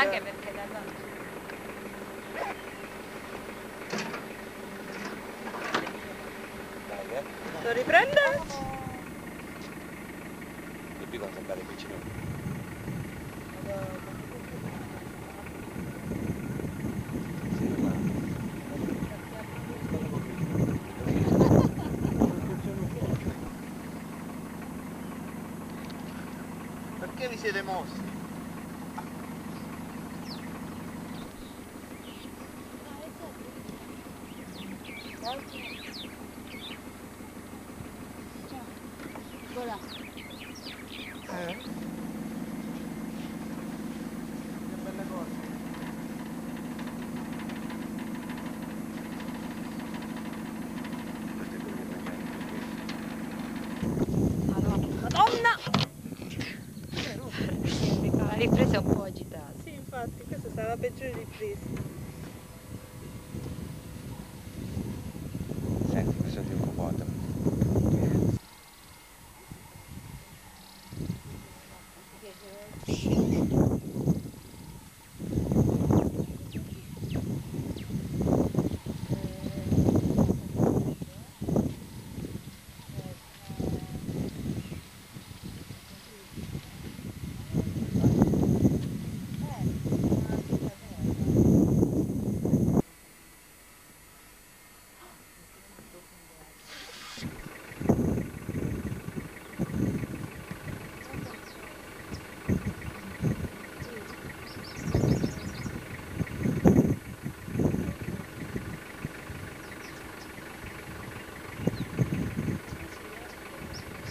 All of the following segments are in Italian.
Anche perché da noi... Dai, Lo riprende? dobbiamo andare vicino. Perché vi siete mossi? Voilà. Che belle cose. Madonna! La ripresa è un po' agitata. Sì, infatti, questa sarà la peggiore ripresa. Senti, questo è un po' vuoto.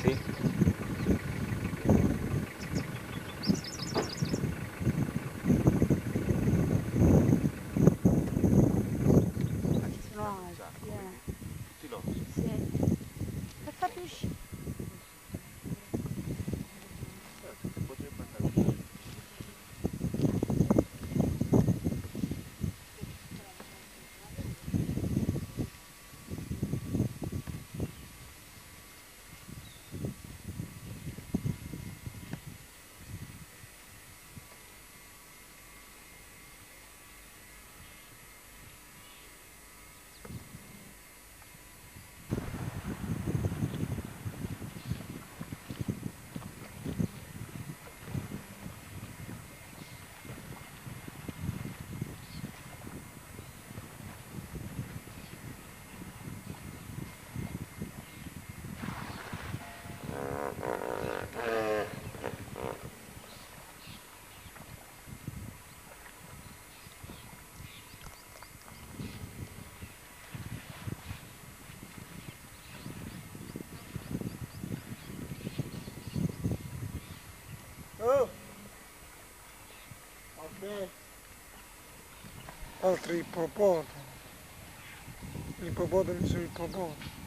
Sì. Sono alti, Tutti loro. Sì. Per farli uscire. Potrebbe andare. Oh! Vabbè. Altri ippopotami. Gli ippopotami sono ippopotami.